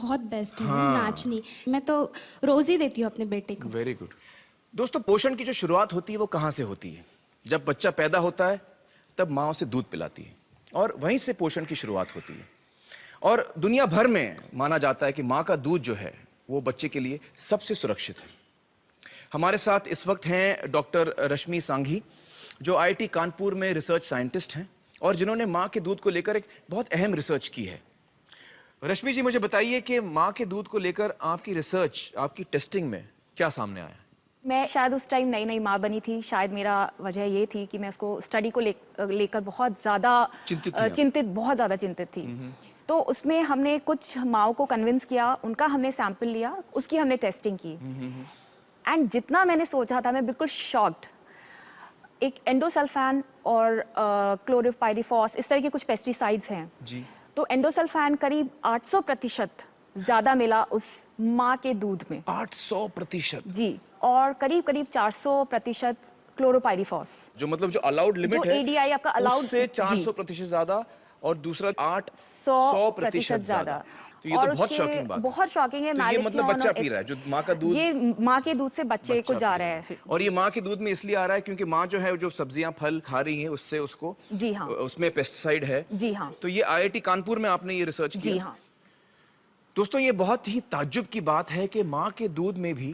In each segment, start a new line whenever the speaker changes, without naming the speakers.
बहुत बेस्ट है नाचनी। मैं तो रोज़ ही देती हूँ अपने बेटे को।
Very good. दोस्तों, पोषण की जो शुरुआत होती है वो कहाँ से होती है? जब बच्चा पैदा होता है तब माँ उसे दूध पिलाती है और वहीं से पोषण की शुरुआत होती है। और दुनिया भर में माना जाता है कि माँ का दूध जो है वो बच्चे के लिए सबसे सुरक्षित है। हमारे साथ इस वक्त हैं डॉक्टर रश्मि सांघी, जो IIT कानपुर में रिसर्च साइंटिस्ट हैं और जिन्होंने माँ के दूध को लेकर एक बहुत अहम रिसर्च की है। रश्मि जी, मुझे बताइए कि माँ के दूध को लेकर आपकी रिसर्च, आपकी टेस्टिंग में क्या सामने आया?
मैं शायद उस टाइम नई नई माँ बनी थी, शायद मेरा वजह ये थी कि मैं उसको स्टडी को लेकर बहुत ज़्यादा बहुत ज़्यादा चिंतित थी। तो उसमें हमने कुछ माँओं को कन्विंस किया, उनका हमने सैंपल लिया, उसकी हमने टेस्टिंग की एंड जितना मैंने सोचा था मैं बिल्कुल शॉक्ड। एक एंडोसल्फान और क्लोरोपाइरीफॉस इस तरह के कुछ पेस्टिसाइड्स हैं
जी।
तो एंडोसल्फान करीब 800% ज़्यादा मिला उस माँ के दूध में।
800%?
जी, और करीब करीब 400% क्लोरोपाइरीफॉस,
जो मतलब जो अलाउड लिमिट है,
ADI आपका अलाउड,
उससे 400% ज्यादा और दूसरा 800% ज्यादा। तो ये तो बहुत शॉकिंग बात है।
बहुत शॉकिंग है।
तो ये मतलब बच्चा पी रहा है जो माँ का दूध,
ये माँ के दूध से बच्चे को जा रहा है।
और ये माँ के दूध में इसलिए आ रहा है क्योंकि माँ जो है जो सब्जियां फल खा रही है उससे उसको,
जी हाँ,
उसमें पेस्टिसाइड है।
जी हाँ।
तो ये IIT कानपुर में आपने ये रिसर्च किया?
जी हाँ।
दोस्तों, ये बहुत ही ताज्जुब की बात है कि माँ के दूध में भी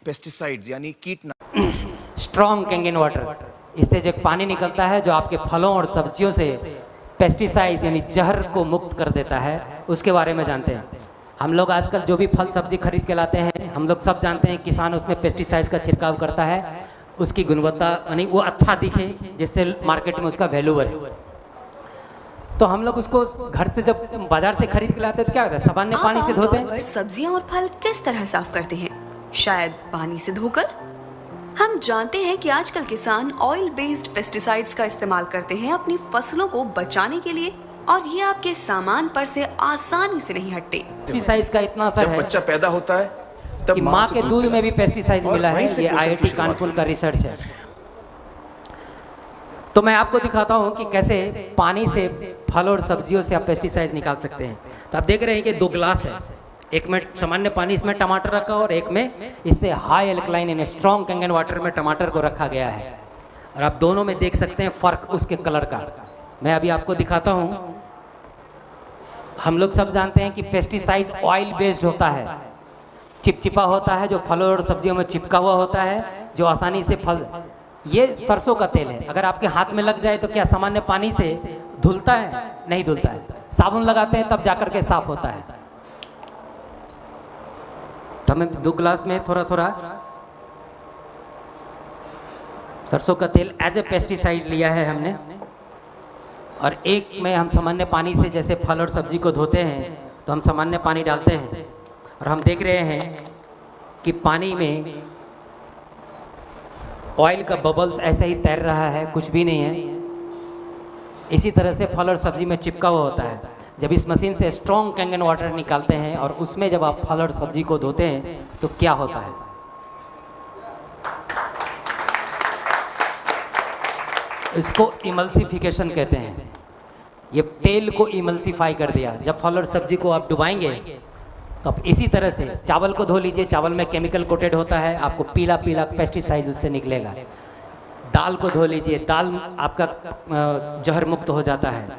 पेस्टिसाइड्स यानी कीटनाशक,
स्ट्रॉन्ग कैंगन वाटर, इससे जो पानी निकलता है जो आपके फलों और सब्जियों से पेस्टिसाइड यानी जहर को मुक्त कर देता है, उसके बारे में जानते हैं। हम लोग आजकल जो भी फल सब्जी खरीद के लाते हैं, हम लोग सब जानते हैं किसान उसमें पेस्टिसाइड्स का छिड़काव करता है, उसकी गुणवत्ता यानी वो अच्छा दिखे जिससे मार्केट में उसका वैल्यू बढ़े। तो हम लोग उसको घर से जब बाजार से खरीद के लाते हैं तो क्या होता है, सामान्य पानी से धोते हैं।
सब्जियां और फल किस तरह साफ करते हैं? शायद पानी से धोकर। हम जानते हैं कि आजकल किसान ऑयल बेस्ड पेस्टिसाइड्स का इस्तेमाल करते हैं अपनी फसलों को बचाने के लिए, और ये आपके सामान पर से आसानी से नहीं हटते।
पेस्टिसाइड्स का इतना असर
जब
है
बच्चा पैदा होता है तब
कि माँ के दूध में भी पेस्टिसाइड मिला है। ये IIT कानपुर का रिसर्च है। तो मैं आपको दिखाता हूँ कि कैसे पानी से, फल और सब्जियों से आप पेस्टिसाइड निकाल सकते हैं। तो आप देख रहे हैं कि 2 ग्लास है, एक में सामान्य पानी इसमें टमाटर रखा और एक में इससे हाई एल्कलाइन यानी स्ट्रॉन्ग कैंगन वाटर में टमाटर को रखा गया है। और आप दोनों में देख सकते हैं फ़र्क उसके कलर का। मैं अभी आपको दिखाता हूँ। हम लोग सब जानते हैं कि पेस्टिसाइड ऑयल बेस्ड होता है, चिपचिपा होता है, जो फलों और सब्जियों में चिपका हुआ होता है, जो आसानी से फल। ये सरसों का तेल है, अगर आपके हाथ में लग जाए तो क्या सामान्य पानी से धुलता है? नहीं धुलता है। साबुन लगाते हैं तब जाकर के साफ होता है। तो हमें 2 ग्लास में थोड़ा थोड़ा सरसों का तेल एज ए पेस्टिसाइड लिया है हमने, और एक में हम सामान्य पानी से जैसे फल और सब्जी को धोते हैं तो हम सामान्य पानी डालते हैं, और हम देख रहे हैं कि पानी में ऑयल का बबल्स ऐसे ही तैर रहा है, कुछ भी नहीं है। इसी तरह से फल और सब्जी में चिपका हुआ होता है। जब इस मशीन से स्ट्रॉन्ग कैंगन वाटर निकालते हैं और उसमें जब आप फल और सब्जी को धोते हैं तो क्या होता है? इसको इमल्सिफिकेशन कहते हैं। ये तेल को इमल्सिफाई कर दिया। जब फल और सब्जी को आप डुबाएंगे तो आप इसी तरह से चावल को धो लीजिए, चावल में केमिकल कोटेड होता है, आपको पीला पीला पेस्टिसाइड उससे निकलेगा। दाल को धो लीजिए, दाल आपका जहर मुक्त हो जाता है।